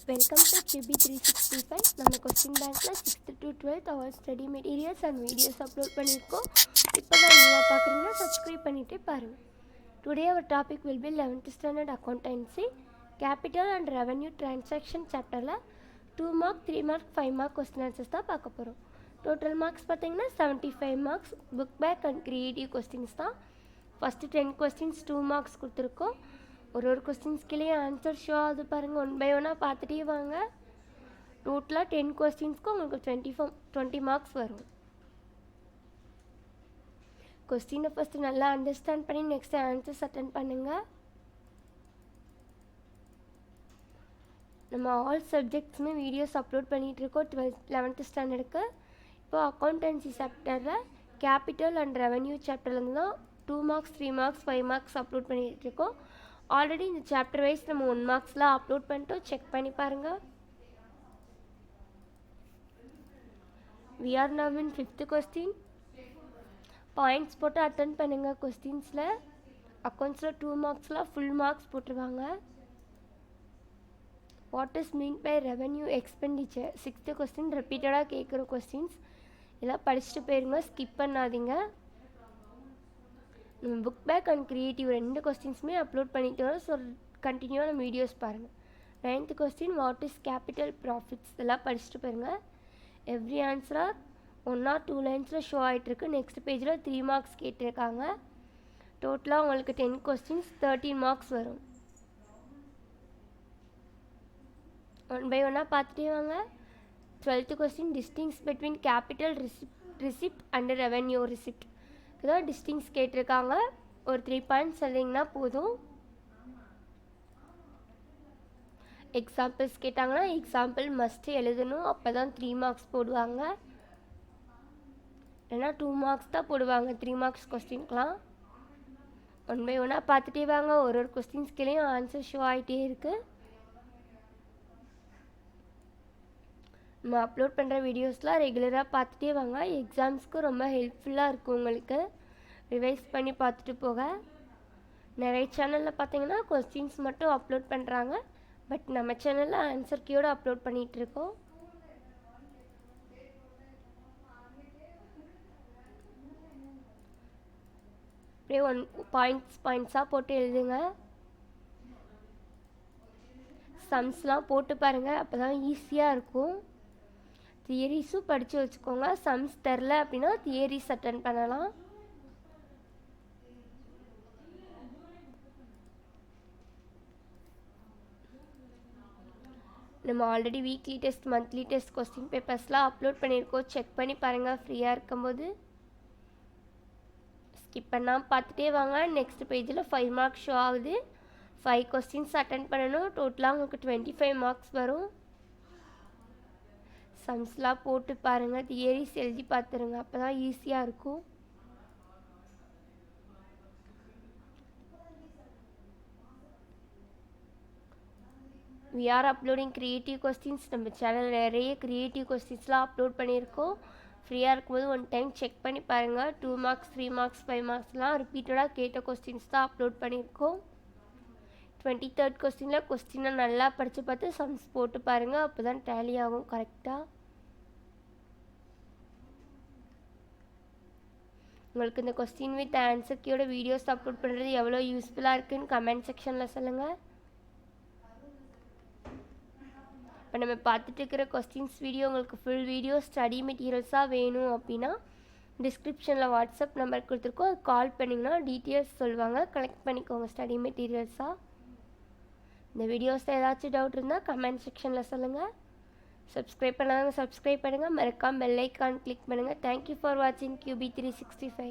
Welcome to QB365. நம்ம question பேங்க்ல 6th to 12th our study materials and videos upload பண்ணிருக்கோம். இப்போதான் நீங்க பார்க்கறீங்கன்னா subscribe பண்ணிட்டே பாருங்க. Today our topic will be 11th standard accountancy, capital and revenue transaction chapterல 2 mark, 3 mark, 5 mark question answers தான் பார்க்க போறோம். Total marks பார்த்தீங்கன்னா 75 marks, book back and creative questions தான். First 10 questions 2 marks கொடுத்திருக்கோம். ஒரு கொஸ்டின்ஸ்கிலே ஆன்சர் ஷோ ஆகுது பாருங்கள். 1 by 1 பார்த்துட்டே வாங்க. டோட்டலாக 10 கொஸ்டின்ஸ்க்கு உங்களுக்கு 20 மார்க்ஸ் வரும். கொஸ்டினை ஃபஸ்ட்டு நல்லா அண்டர்ஸ்டாண்ட் பண்ணி நெக்ஸ்ட் ஆன்சர்ஸ் அட்டன் பண்ணுங்கள். நம்ம ஆல் சப்ஜெக்ட்ஸுமே வீடியோஸ் அப்லோட் பண்ணிகிட்ருக்கோம் 11th ஸ்டாண்டர்டுக்கு. இப்போ அக்கௌண்டன்சி சாப்டரில் கேபிட்டல் அண்ட் ரெவன்யூ சாப்டர்லேருந்து தான் 2 மார்க்ஸ் 3 மார்க்ஸ் 5 மார்க்ஸ் அப்லோட் பண்ணிகிட்ருக்கோம். ஆல்ரெடி இந்த சாப்டர் வைஸ் நம்ம 1 மார்க்ஸ்லாம் அப்லோட் பண்ணிட்டோம், செக் பண்ணி பாருங்கள். we are now in 5th question. Points போட்டு அட்டன் பண்ணுங்கள். கொஸ்டின்ஸில் அக்கௌண்ட்ஸில் 2 மார்க்ஸில் ஃபுல் மார்க்ஸ் போட்டுருவாங்க. What is mean by revenue expenditure 6th question ரிப்பீட்டடாக கேட்குற கொஸ்டின்ஸ் எல்லாம் படிச்சுட்டு போயிருங்க, ஸ்கிப் பண்ணாதீங்க. நம்ம புக் பேக் அண்ட் க்ரியேட்டிவ் 2 கொஸ்டின்ஸுமே அப்லோட் பண்ணிட்டு வரோம். ஸோ கண்டினியூவாக நம்ம வீடியோஸ் பாருங்கள். 9th question what is capital profits இதெல்லாம் படிச்சுட்டு போயிருங்க. எவ்ரி ஆன்சராக 1 or 2 லைன்ஸில் ஷோ ஆகிட்டுருக்கு. நெக்ஸ்ட் பேஜில் 3 மார்க்ஸ் கேட்டிருக்காங்க. டோட்டலாக உங்களுக்கு 10 கொஸ்டின்ஸ் 13 மார்க்ஸ் வரும். 1 by 1 பார்த்துட்டே வாங்க. 12th question டிஸ்டிங்ஸ் between capital receipt and revenue receipt இதான் டிஸ்டிங்ஸ் கேட்டிருக்காங்க. ஒரு 3 பாயிண்ட்ஸ் எழுதிங்கன்னா போதும். எக்ஸாம்பிள்ஸ் கேட்டாங்கன்னா எக்ஸாம்பிள் மஸ்ட்டு எழுதணும், அப்போ தான் 3 மார்க்ஸ் போடுவாங்க. இல்லைனா 2 மார்க்ஸ் தான் போடுவாங்க 3 மார்க்ஸ் கொஸ்டின்க்கெலாம். 1 by 1 பார்த்துட்டே வாங்க. ஒரு கொஸ்டின்ஸ்கிலையும் ஆன்சர் ஷோ ஆகிட்டே இருக்குது. நம்ம அப்லோட் பண்ணுற வீடியோஸ்லாம் ரெகுலராக பார்த்துட்டே வாங்க. எக்ஸாம்ஸ்க்கு ரொம்ப ஹெல்ப்ஃபுல்லாக இருக்கும் உங்களுக்கு. ரிவைஸ் பண்ணி பார்த்துட்டு போக. நிறைய சேனலில் பார்த்தீங்கன்னா கொஸ்டின்ஸ் மட்டும் அப்லோட் பண்ணுறாங்க. பட் நம்ம சேனலில் ஆன்சர் கீயோடு அப்லோட் பண்ணிகிட்ருக்கோம். அப்படியே பாயிண்ட்ஸாக போட்டு எழுதுங்க. சம்ஸ்லாம் போட்டு பாருங்கள், அப்போ தான் ஈஸியாக இருக்கும். தியரிஸும் படித்து வச்சுக்கோங்க. சம்ஸ் தெரில அப்படின்னா தியரிஸ் அட்டன் பண்ணலாம். நம்ம already weekly test monthly test question பேப்பர்ஸ்லாம் அப்லோட் பண்ணியிருக்கோம், செக் பண்ணி பாருங்கள் ஃப்ரீயாக இருக்கும்போது. ஸ்கிப் பண்ணாமல் பார்த்துட்டே வாங்க. நெக்ஸ்ட் பேஜில் 5 மார்க்ஸ் ஷோ ஆகுது. 5 கொஸ்டின்ஸ் அட்டன் பண்ணணும். டோட்டலாக உங்களுக்கு 25 மார்க்ஸ் வரும். சம்ஸ்லாம் போட்டு பாருங்கள், தியரிஸ் எழுதி பார்த்துருங்க, அப்போ தான் ஈஸியாக இருக்கும். we are uploading creative questions. நம்ம சேனலில் நிறைய க்ரியேட்டிவ் கொஸ்டின்ஸ்லாம் அப்லோட் பண்ணியிருக்கோம். ஃப்ரீயாக இருக்கும்போது 1 டைம் செக் பண்ணி பாருங்கள். 2 மார்க்ஸ் 3 மார்க்ஸ் 5 மார்க்ஸ்லாம் ரிப்பீட்டடாக கேட்ட கொஸ்டின்ஸ் தான் அப்லோட் பண்ணியிருக்கோம். 23rd கொஸ்டினில் கொஸ்டினை நல்லா படித்து பார்த்து சம்ஸ் போட்டு பாருங்கள், அப்போ தான் டேலி ஆகும் கரெக்டாக. உங்களுக்கு இந்த கொஸ்டின் வித் ஆன்சர் கீயோட வீடியோஸ் அப்லோட் பண்ணுறது எவ்வளோ யூஸ்ஃபுல்லாக இருக்குதுன்னு கமெண்ட் செக்ஷனில் சொல்லுங்கள். இப்போ நம்ம பார்த்துட்டு இருக்கிற கொஸ்டின்ஸ் வீடியோ உங்களுக்கு ஃபுல் வீடியோ ஸ்டடி மெட்டீரியல்ஸாக வேணும் அப்படின்னா டிஸ்கிரிப்ஷனில் வாட்ஸ்அப் நம்பர் கொடுத்துருக்கோம், அது கால் பண்ணிங்கன்னா டீட்டெயில்ஸ் சொல்லுவாங்க, கலெக்ட் பண்ணிக்கோங்க ஸ்டடி மெட்டீரியல்ஸாக. இந்த வீடியோஸில் ஏதாச்சும் டவுட் இருந்தால் கமெண்ட் செக்ஷனில் சொல்லுங்கள். சப்ஸ்கிரைப் பண்ணாதவங்க சப்ஸ்கிரைப் பண்ணுங்கள், மறக்காம பெல் ஐக்கான் கிளிக் பண்ணுங்கள். தேங்க்யூ ஃபார் வாட்சிங் QB365.